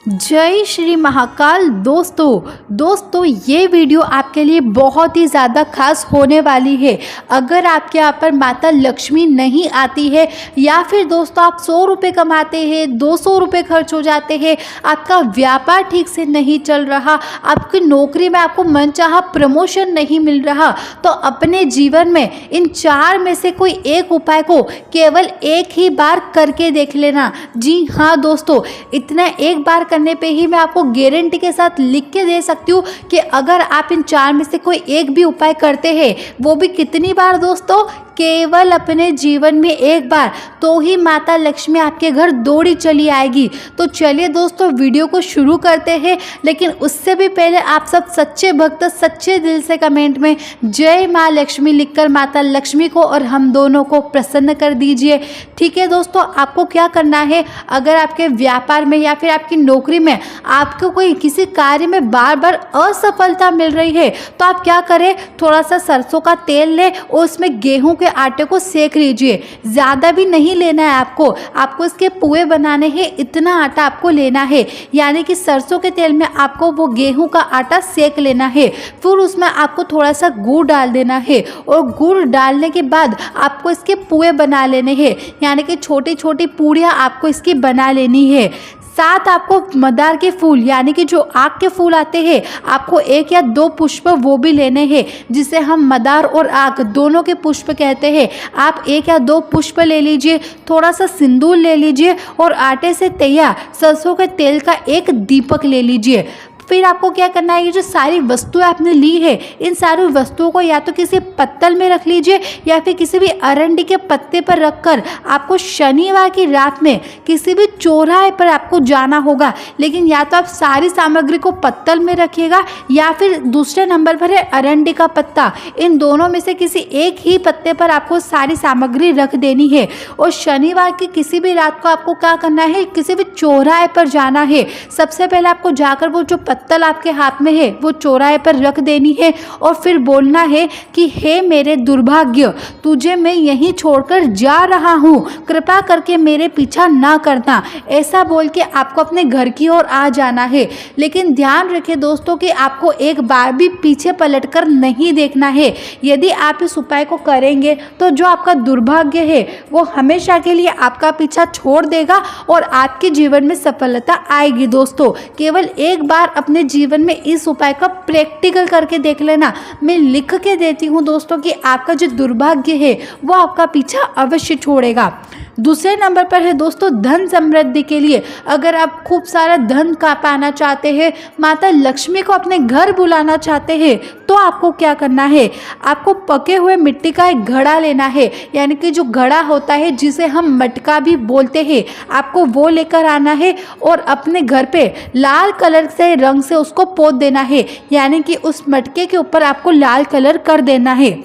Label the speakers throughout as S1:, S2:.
S1: जय श्री महाकाल। दोस्तों ये वीडियो आपके लिए बहुत ही ज़्यादा खास होने वाली है। अगर आपके यहाँ पर माता लक्ष्मी नहीं आती है या फिर दोस्तों आप 100 रुपये कमाते हैं, 200 रुपये खर्च हो जाते हैं, आपका व्यापार ठीक से नहीं चल रहा, आपकी नौकरी में आपको मनचाहा प्रमोशन नहीं मिल रहा, तो अपने जीवन में इन 4 में से कोई एक उपाय को केवल एक ही बार करके देख लेना। जी हाँ दोस्तों, इतना एक बार करने पे ही मैं आपको गारंटी के साथ लिख के दे सकती हूँ कि अगर आप इन 4 में से कोई एक भी उपाय करते हैं, वो भी कितनी बार दोस्तों, केवल अपने जीवन में एक बार, तो ही माता लक्ष्मी आपके घर दौड़ी चली आएगी। तो चलिए दोस्तों वीडियो को शुरू करते हैं, लेकिन उससे भी पहले आप सब सच्चे भक्त सच्चे दिल से कमेंट में जय माँ लक्ष्मी लिखकर माता लक्ष्मी को और हम दोनों को प्रसन्न कर दीजिए। ठीक है दोस्तों, आपको क्या करना है, अगर आपके व्यापार में या फिर आपकी नौकरी में आपको कोई किसी कार्य में बार बार असफलता मिल रही है, तो आप क्या करें, थोड़ा सा सरसों का तेल लें और उसमें गेहूं के आटे को सेक लीजिए। ज़्यादा भी नहीं लेना है आपको इसके पुए बनाने हैं, इतना आटा आपको लेना है। यानी कि सरसों के तेल में आपको वो गेहूं का आटा सेक लेना है, फिर उसमें आपको थोड़ा सा गुड़ डाल देना है और गुड़ डालने के बाद आपको इसके पुए बना लेने हैं। यानी कि छोटी छोटी पूड़ियाँ आपको इसकी बना लेनी है। साथ आपको मदार के फूल यानी कि जो आग के फूल आते हैं, आपको 1 या 2 पुष्प वो भी लेने हैं, जिसे हम मदार और आग दोनों के पुष्प कहते हैं। आप 1 या 2 पुष्प ले लीजिए, थोड़ा सा सिंदूर ले लीजिए और आटे से तैयार सरसों के तेल का एक दीपक ले लीजिए। फिर आपको क्या करना है, ये जो सारी वस्तुएं आपने ली है, इन सारी वस्तुओं को या तो किसी पत्तल में रख लीजिए या फिर किसी भी अरंडी के पत्ते पर रखकर आपको शनिवार की रात में किसी भी चौराहे पर आपको जाना होगा। लेकिन या तो आप सारी सामग्री को पत्तल में रखिएगा या फिर दूसरे नंबर पर है अरंडी का पत्ता। इन दोनों में से किसी एक ही पत्ते पर आपको सारी सामग्री रख देनी है और शनिवार की किसी भी रात को आपको क्या करना है, किसी भी चौराहे पर जाना है। सबसे पहले आपको जाकर वो जो पत्तल आपके हाथ में है वो चौराहे पर रख देनी है और फिर बोलना है कि हे मेरे दुर्भाग्य, तुझे मैं यहीं छोड़कर जा रहा हूँ, कृपा करके मेरे पीछा ना करना। ऐसा बोल के आपको अपने घर की ओर आ जाना है। लेकिन ध्यान रखें दोस्तों कि आपको एक बार भी पीछे पलटकर नहीं देखना है। यदि आप इस उपाय को करेंगे तो जो आपका दुर्भाग्य है वो हमेशा के लिए आपका पीछा छोड़ देगा और आपके जीवन में सफलता आएगी। दोस्तों केवल एक बार अपने जीवन में इस उपाय का प्रैक्टिकल करके देख लेना। मैं लिख के देती हूँ दोस्तों कि आपका जो दुर्भाग्य है वो आपका पीछा अवश्य छोड़ेगा। दूसरे नंबर पर है दोस्तों धन समृद्धि के लिए। अगर आप खूब सारा धन का पाना चाहते हैं, माता लक्ष्मी को अपने घर बुलाना चाहते हैं, तो आपको क्या करना है, आपको पके हुए मिट्टी का एक घड़ा लेना है। यानी कि जो घड़ा होता है जिसे हम मटका भी बोलते हैं, आपको वो लेकर आना है और अपने घर पे लाल कलर से रंग से उसको पोत देना है। यानी कि उस मटके के ऊपर आपको लाल कलर कर देना है।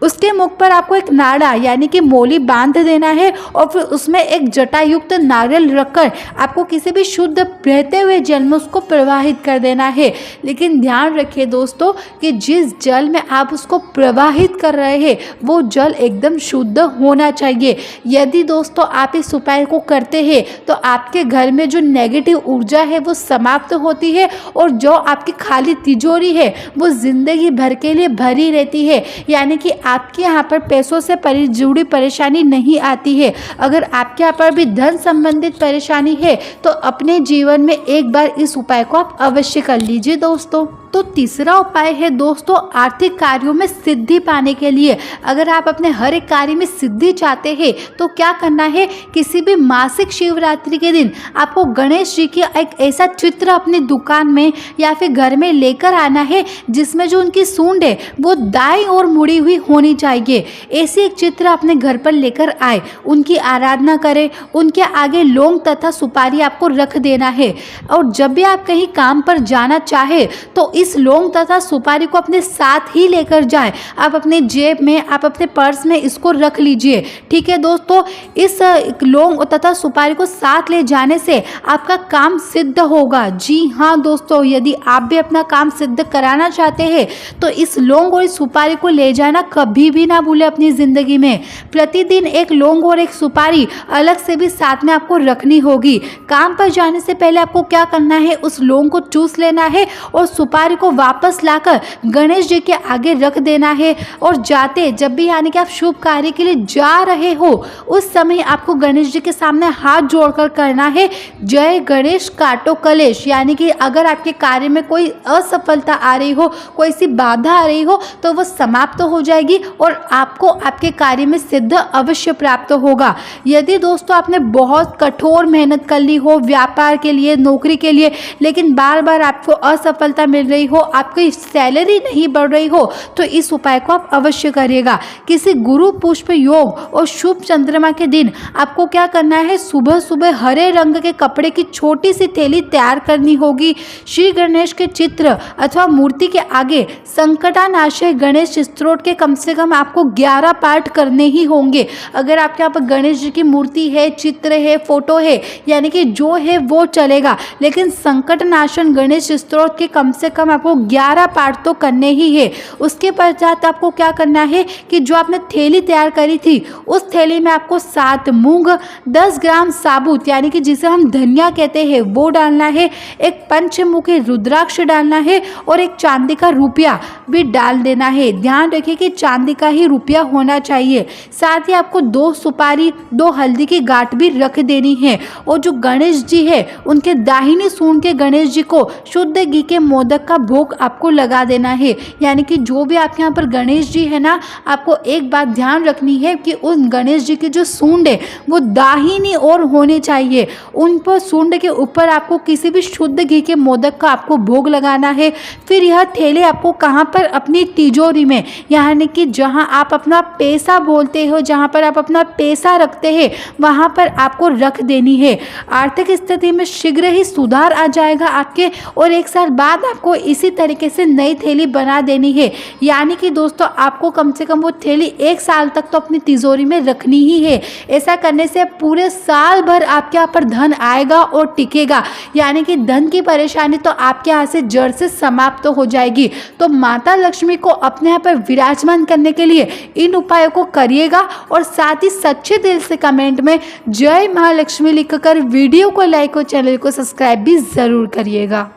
S1: उसके मुख पर आपको एक नाड़ा यानी कि मोली बांध देना है और फिर उसमें एक जटायुक्त नारियल रखकर आपको किसी भी शुद्ध बहते हुए जल में उसको प्रवाहित कर देना है। लेकिन ध्यान रखिए दोस्तों कि जिस जल में आप उसको प्रवाहित कर रहे हैं वो जल एकदम शुद्ध होना चाहिए। यदि दोस्तों आप इस उपाय को करते हैं तो आपके घर में जो नेगेटिव ऊर्जा है वो समाप्त होती है और जो आपकी खाली तिजोरी है वो जिंदगी भर के लिए भरी रहती है। यानी कि आपके यहाँ पर पैसों से जुड़ी परेशानी नहीं आती है। अगर आपके यहाँ पर भी धन संबंधित परेशानी है तो अपने जीवन में एक बार इस उपाय को आप अवश्य कर लीजिए दोस्तों। तो तीसरा उपाय है दोस्तों आर्थिक कार्यों में सिद्धि पाने के लिए। अगर आप अपने हर एक कार्य में सिद्धि चाहते हैं तो क्या करना है, किसी भी मासिक शिवरात्रि के दिन आपको गणेश जी की एक ऐसा चित्र अपनी दुकान में या फिर घर में लेकर आना है जिसमें जो उनकी सूंड है वो दाईं ओर मुड़ी हुई होनी चाहिए। ऐसी एक चित्र अपने घर पर लेकर आए, उनकी आराधना करें, उनके आगे लौंग तथा सुपारी आपको रख देना है। और जब भी आप कहीं काम पर जाना चाहे तो इस लौंग तथा सुपारी को अपने साथ ही लेकर जाएं। आप अपने जेब में, आप अपने पर्स में इसको रख लीजिए। ठीक है दोस्तों, इस लौंग तथा सुपारी को साथ ले जाने से आपका काम सिद्ध होगा। जी हाँ दोस्तों, यदि आप भी अपना काम सिद्ध कराना चाहते हैं तो इस लौंग और इस सुपारी को ले जाना कभी भी ना भूलें अपनी ज़िंदगी में। प्रतिदिन एक लौंग और एक सुपारी अलग से भी साथ में आपको रखनी होगी। काम पर जाने से पहले आपको क्या करना है, उस लौंग को चूस लेना है और सुपारी को वापस लाकर गणेश जी के आगे रख देना है। और जाते जब भी यानी कि आप शुभ कार्य के लिए जा रहे हो उस समय आपको गणेश जी के सामने हाथ जोड़कर करना है जय गणेश काटो कलेश। यानी कि अगर आपके कार्य में कोई असफलता आ रही हो, कोई सी बाधा आ रही हो तो वो समाप्त हो जाएगी और आपको आपके कार्य में सिद्ध अवश्य प्राप्त होगा। यदि दोस्तों आपने बहुत कठोर मेहनत कर ली हो व्यापार के लिए, नौकरी के लिए, लेकिन बार बार आपको असफलता मिल रही हो, आपकी सैलरी नहीं बढ़ रही हो, तो इस उपाय को आप अवश्य करिएगा। किसी गुरु पुष्प योग और शुभ चंद्रमा के दिन आपको क्या करना है, सुबह सुबह हरे रंग के कपड़े की छोटी सी थैली तैयार करनी होगी। श्री गणेश के चित्र अथवा मूर्ति के आगे संकटानाशय गणेश स्तोत्र के कम से कम आपको 11 पाठ करने ही होंगे। अगर आपके यहाँ पर गणेश जी की मूर्ति है, चित्र है, फोटो है, यानी कि जो है वो चलेगा, लेकिन संकटनाशन गणेश स्तोत्र के कम से कम आपको 11 पाठ तो करने ही है। उसके पश्चात आपको क्या करना है कि जो आपने थैली तैयार करी थी उस थैली में आपको 7 मूंग, 10 ग्राम साबुत यानी कि जिसे हम धनिया कहते हैं वो डालना है, एक पंचमुखी रुद्राक्ष डालना है और एक चांदी का रुपया भी डाल देना है। ध्यान रखिए कि चांदी का ही रुपया होना चाहिए। साथ ही आपको 2 सुपारी, 2 हल्दी की गांठ भी रख देनी है। और जो गणेश जी है उनके दाहिनी सूंड के गणेश जी को शुद्ध घी के मोदक का भोग आपको लगा देना है। यानी कि जो भी आपके यहाँ पर गणेश जी है ना, आपको एक बात ध्यान रखनी है कि उन गणेश जी की जो सूंड है वो दाहिनी ओर होनी चाहिए। उन पर सूंड के ऊपर आपको किसी भी शुद्ध घी के मोदक का आपको भोग लगाना है। फिर यह थैली आपको कहाँ पर, अपनी तिजोरी में, यानी कि जहाँ आप अपना पैसा बोलते हो, जहाँ पर आप अपना पैसा रखते हैं वहाँ पर आपको रख देनी है। आर्थिक स्थिति में शीघ्र ही सुधार आ जाएगा आपके और 1 साल बाद आपको इसी तरीके से नई थैली बना देनी है। यानी कि दोस्तों आपको कम से कम वो थैली 1 साल तक तो अपनी तिजोरी में रखनी ही है। ऐसा करने से पूरे साल भर आपके यहाँ पर धन आएगा और टिकेगा। यानी कि धन की परेशानी तो आपके यहाँ से जड़ से समाप्त हो जाएगी। तो माता लक्ष्मी को अपने यहाँ पर विराजमान करने के लिए इन उपायों को करिएगा और साथ ही सच्चे दिल से कमेंट में जय महालक्ष्मी लिखकर वीडियो को लाइक और चैनल को सब्सक्राइब भी ज़रूर करिएगा।